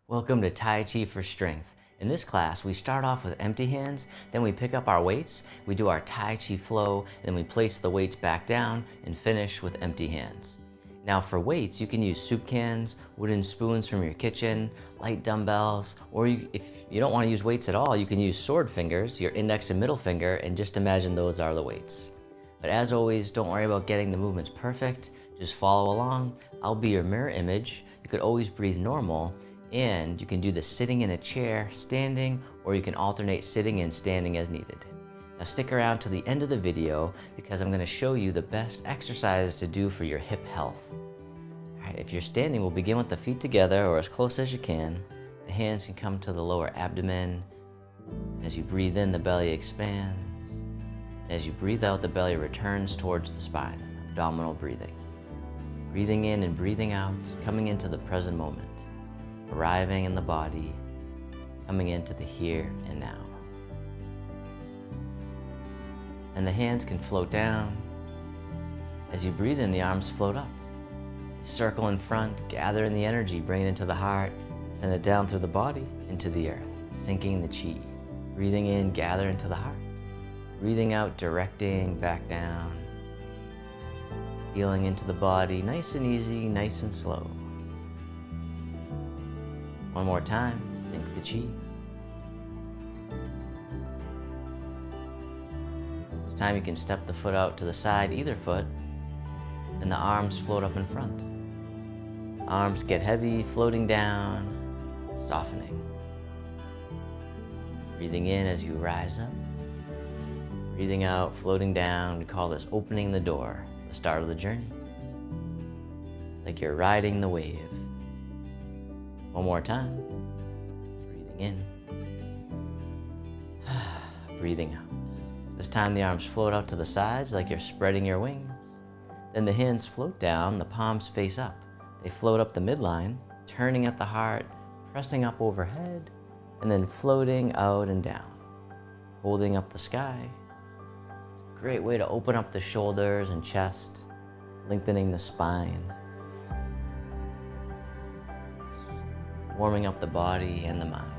Welcome to Tai Chi for Strength. In this class, we start off with empty hands, then we pick up our weights, we do our Tai Chi flow, and then we place the weights back down and finish with empty hands. Now for weights, you can use soup cans, wooden spoons from your kitchen, light dumbbells, or if you don't want to use weights at all, you can use sword fingers, your index and middle finger, and just imagine those are the weights. But as always, don't worry about getting the movements perfect, just follow along. I'll be your mirror image. You could always breathe normal, and you can do the sitting in a chair, standing, or you can alternate sitting and standing as needed. Now stick around to the end of the video because I'm going to show you the best exercises to do for your hip health. Alright, if you're standing, we'll begin with the feet together or as close as you can. The hands can come to the lower abdomen. As you breathe in, the belly expands. As you breathe out, the belly returns towards the spine, abdominal breathing. Breathing in and breathing out, coming into the present moment. Arriving in the body, coming into the here and now. And the hands can float down. As you breathe in, the arms float up. Circle in front, gather in the energy, bring it into the heart, send it down through the body, into the earth, sinking the chi. Breathing in, gather into the heart. Breathing out, directing back down. Feeling into the body, nice and easy, nice and slow. One more time, sink the chi. This time you can step the foot out to the side, either foot, and the arms float up in front. Arms get heavy, floating down, softening. Breathing in as you rise up. Breathing out, floating down. We call this opening the door, the start of the journey. Like you're riding the wave. One more time. Breathing in. Breathing out. This time the arms float out to the sides like you're spreading your wings. Then the hands float down, the palms face up. They float up the midline, turning at the heart, pressing up overhead, and then floating out and down. Holding up the sky. It's a great way to open up the shoulders and chest, lengthening the spine. Warming up the body and the mind.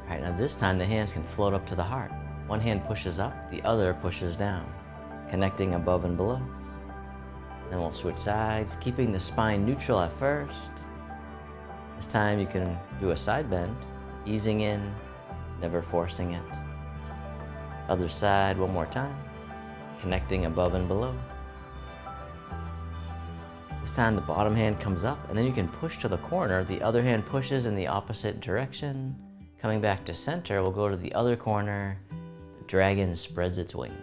All right, now this time the hands can float up to the heart. One hand pushes up, the other pushes down, connecting above and below. Then we'll switch sides, keeping the spine neutral at first. This time you can do a side bend, easing in, never forcing it. Other side, one more time, connecting above and below. This time the bottom hand comes up and then you can push to the corner. The other hand pushes in the opposite direction. Coming back to center, we'll go to the other corner. The dragon spreads its wings.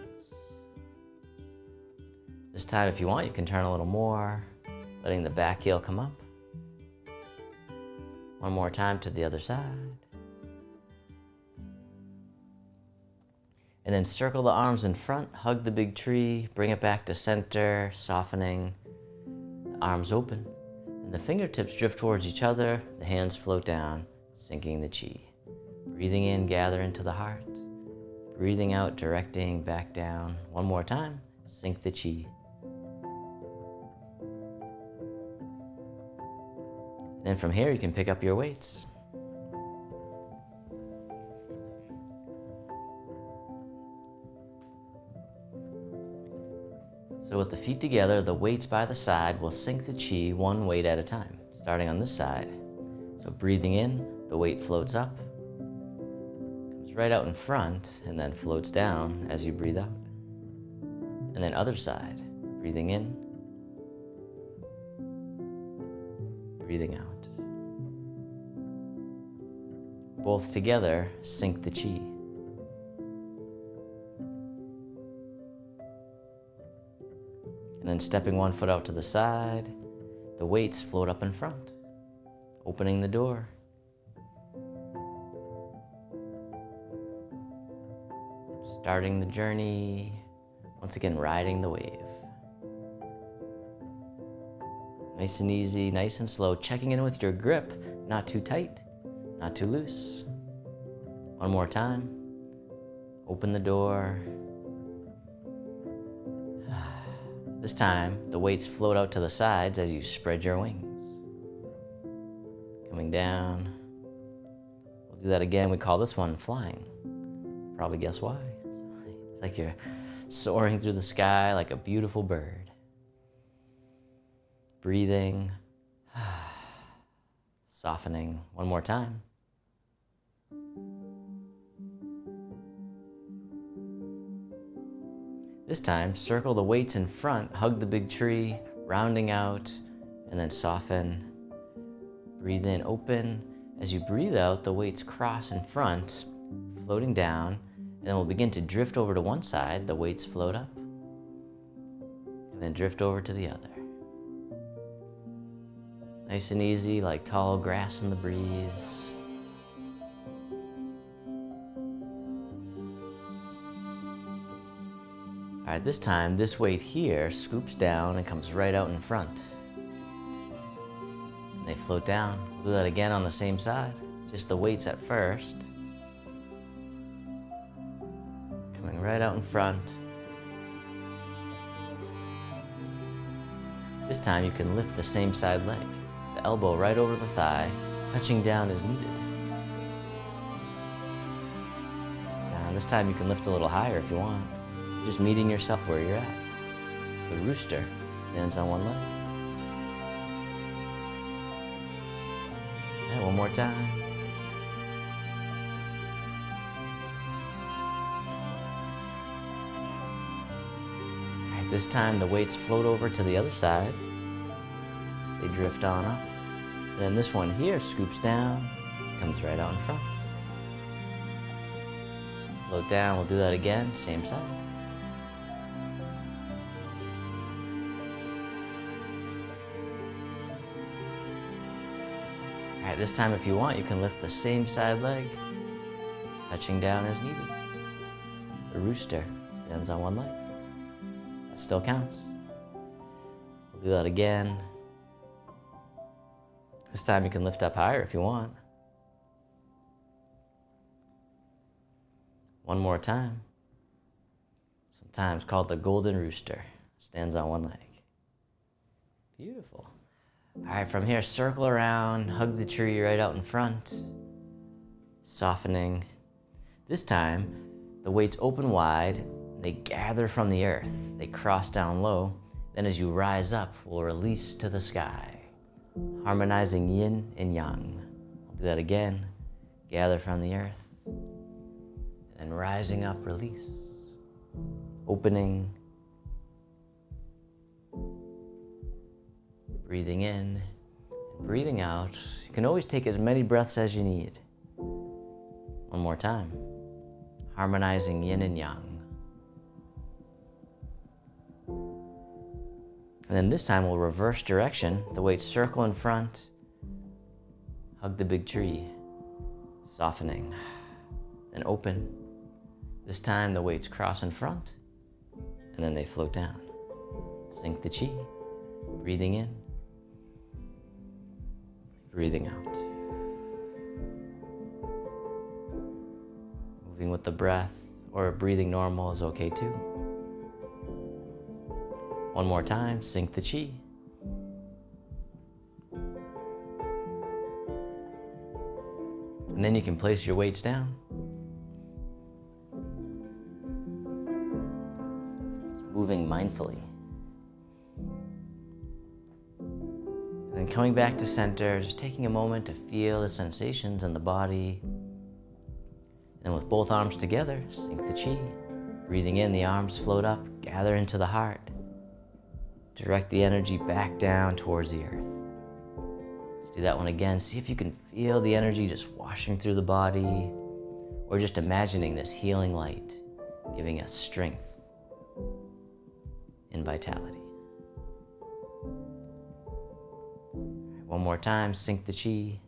This time, if you want, you can turn a little more, letting the back heel come up. One more time to the other side. And then circle the arms in front, hug the big tree, bring it back to center, softening. Arms open, and the fingertips drift towards each other, the hands float down, sinking the chi. Breathing in, gather into the heart. Breathing out, directing back down. One more time, sink the chi. Then from here, you can pick up your weights. So with the feet together, the weights by the side will sink the chi one weight at a time, starting on this side. So breathing in, the weight floats up, comes right out in front, and then floats down as you breathe out. And then other side, breathing in, breathing out. Both together, sink the chi. And then stepping one foot out to the side, the weights float up in front, opening the door. Starting the journey, once again riding the wave. Nice and easy, nice and slow, checking in with your grip, not too tight, not too loose. One more time, open the door. This time, the weights float out to the sides as you spread your wings. Coming down. We'll do that again. We call this one flying. Probably guess why. It's like you're soaring through the sky like a beautiful bird. Breathing. Softening. One more time. This time, circle the weights in front, hug the big tree, rounding out, and then soften. Breathe in, open. As you breathe out, the weights cross in front, floating down, and then we'll begin to drift over to one side, the weights float up, and then drift over to the other. Nice and easy, like tall grass in the breeze. All right, this time, this weight here scoops down and comes right out in front. And they float down. Do that again on the same side. Just the weights at first. Coming right out in front. This time you can lift the same side leg. The elbow right over the thigh, touching down as needed. And this time you can lift a little higher if you want. Just meeting yourself where you're at. The rooster stands on one leg. And one more time. All right, this time the weights float over to the other side. They drift on up. Then this one here scoops down, comes right out in front. Float down, we'll do that again, same side. All right, this time if you want, you can lift the same side leg, touching down as needed. The rooster stands on one leg. That still counts. We'll do that again. This time you can lift up higher if you want. One more time. Sometimes called the golden rooster. Stands on one leg. Beautiful. All right, from here, circle around, hug the tree right out in front. Softening. This time, the weights open wide. They gather from the earth. They cross down low. Then as you rise up, we'll release to the sky. Harmonizing yin and yang. I'll do that again. Gather from the earth. And rising up, release. Opening. Breathing in and breathing out. You can always take as many breaths as you need. One more time. Harmonizing yin and yang. And then this time we'll reverse direction. The weights circle in front. Hug the big tree. Softening. And open. This time the weights cross in front. And then they float down. Sink the chi. Breathing in. Breathing out. Moving with the breath, or breathing normal is okay too. One more time, sink the chi. And then you can place your weights down. It's moving mindfully. And coming back to center, just taking a moment to feel the sensations in the body. And with both arms together, sink the chi. Breathing in, the arms float up, gather into the heart. Direct the energy back down towards the earth. Let's do that one again. See if you can feel the energy just washing through the body, or just imagining this healing light, giving us strength and vitality. One more time, sink the chi.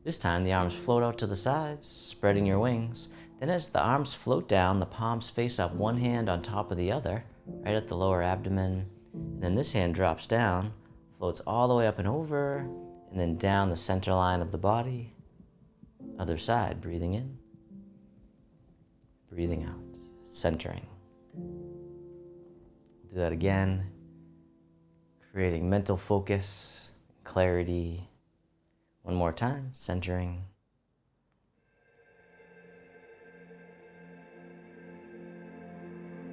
This time the arms float out to the sides, spreading your wings. Then as the arms float down, the palms face up, one hand on top of the other, right at the lower abdomen. And then this hand drops down, floats all the way up and over, and then down the center line of the body. Other side, breathing in, breathing out, centering. Do that again, creating mental focus, clarity. One more time, centering.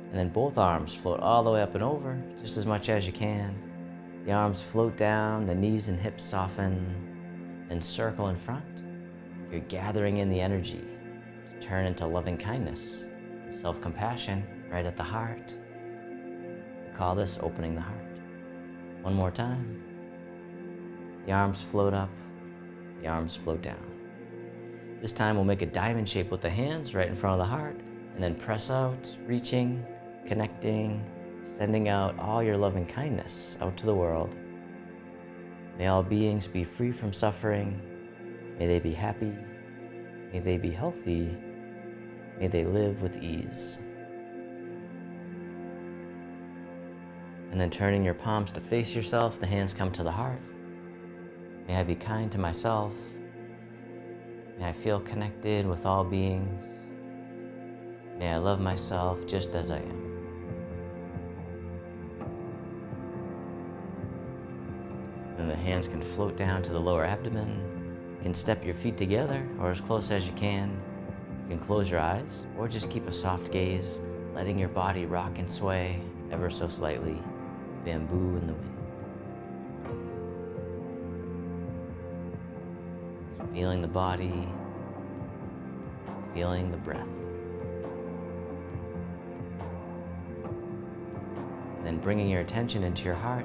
And then both arms float all the way up and over, just as much as you can. The arms float down, the knees and hips soften, and circle in front. You're gathering in the energy to turn into loving kindness, self-compassion right at the heart. We call this opening the heart. One more time. The arms float up, the arms float down. This time we'll make a diamond shape with the hands right in front of the heart, and then press out, reaching, connecting, sending out all your loving kindness out to the world. May all beings be free from suffering. May they be happy. May they be healthy. May they live with ease. And then turning your palms to face yourself, the hands come to the heart. May I be kind to myself. May I feel connected with all beings. May I love myself just as I am. Then the hands can float down to the lower abdomen. You can step your feet together or as close as you can. You can close your eyes or just keep a soft gaze, letting your body rock and sway ever so slightly. Bamboo in the wind. So feeling the body, feeling the breath. And then bringing your attention into your heart,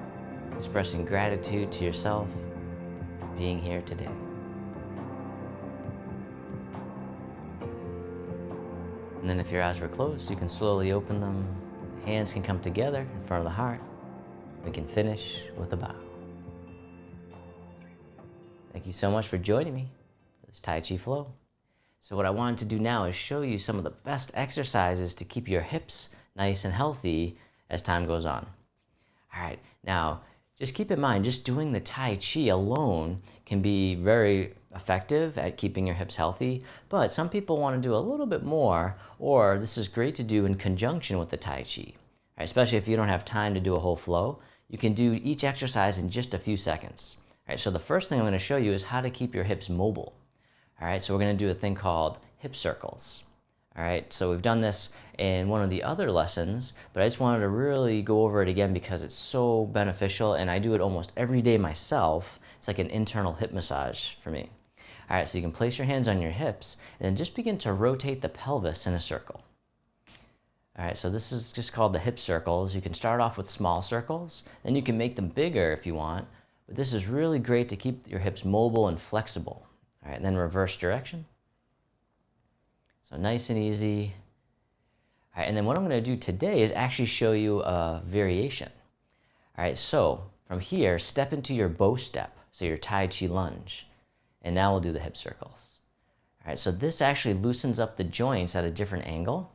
expressing gratitude to yourself for being here today. And then if your eyes were closed, you can slowly open them. The hands can come together in front of the heart. We can finish with a bow. Thank you so much for joining me for this Tai Chi flow. So what I wanted to do now is show you some of the best exercises to keep your hips nice and healthy as time goes on. All right, now just keep in mind, just doing the Tai Chi alone can be very effective at keeping your hips healthy, but some people want to do a little bit more, or this is great to do in conjunction with the Tai Chi. All right, especially if you don't have time to do a whole flow, you can do each exercise in just a few seconds. All right, so the first thing I'm going to show you is how to keep your hips mobile. All right, so we're going to do a thing called hip circles. All right, so we've done this in one of the other lessons, but I just wanted to really go over it again because it's so beneficial and I do it almost every day myself. It's like an internal hip massage for me. All right, so you can place your hands on your hips and then just begin to rotate the pelvis in a circle. All right, so this is just called the hip circles. You can start off with small circles, then you can make them bigger if you want, but this is really great to keep your hips mobile and flexible. All right, and then reverse direction. So nice and easy. All right, and then what I'm going to do today is actually show you a variation. All right, so from here, step into your bow step, so your Tai Chi lunge. And now we'll do the hip circles. All right, so this actually loosens up the joints at a different angle,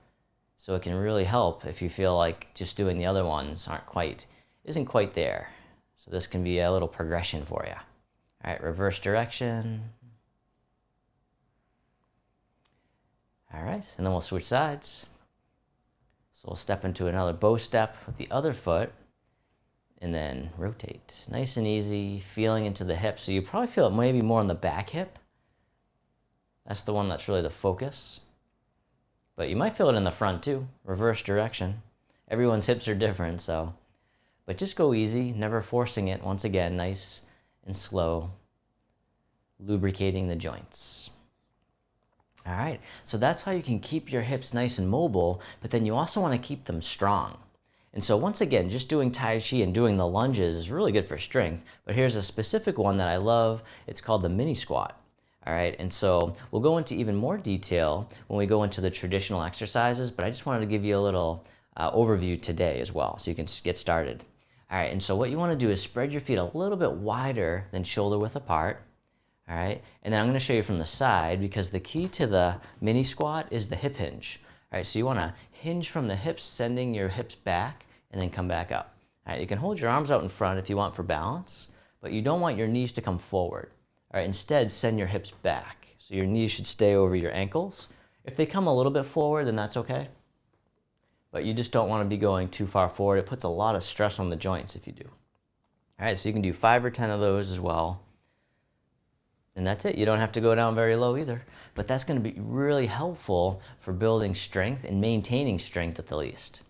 so it can really help if you feel like just doing the other ones isn't quite there. So this can be a little progression for you. All right, reverse direction. All right, and then we'll switch sides. So we'll step into another bow step with the other foot and then rotate. Nice and easy, feeling into the hip. So you probably feel it maybe more on the back hip. That's the one that's really the focus. But you might feel it in the front too, reverse direction. Everyone's hips are different, but just go easy, never forcing it. Once again, nice and slow, lubricating the joints. All right, so that's how you can keep your hips nice and mobile, but then you also want to keep them strong. And so once again, just doing Tai Chi and doing the lunges is really good for strength, but here's a specific one that I love. It's called the mini squat. All right, and so we'll go into even more detail when we go into the traditional exercises, but I just wanted to give you a little overview today as well, so you can get started. All right, and so what you want to do is spread your feet a little bit wider than shoulder width apart. All right, and then I'm going to show you from the side because the key to the mini squat is the hip hinge. All right, so you want to hinge from the hips, sending your hips back and then come back up. All right, you can hold your arms out in front if you want for balance, but you don't want your knees to come forward. All right, instead send your hips back. So your knees should stay over your ankles. If they come a little bit forward, then that's okay. but you just don't want to be going too far forward. It puts a lot of stress on the joints if you do. All right, so you can do 5 or 10 of those as well. And that's it. You don't have to go down very low either. But that's going to be really helpful for building strength and maintaining strength at the least.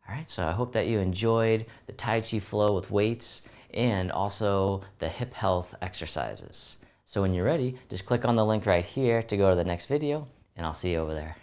All right, so I hope that you enjoyed the Tai Chi flow with weights and also the hip health exercises. So when you're ready, just click on the link right here to go to the next video, and I'll see you over there.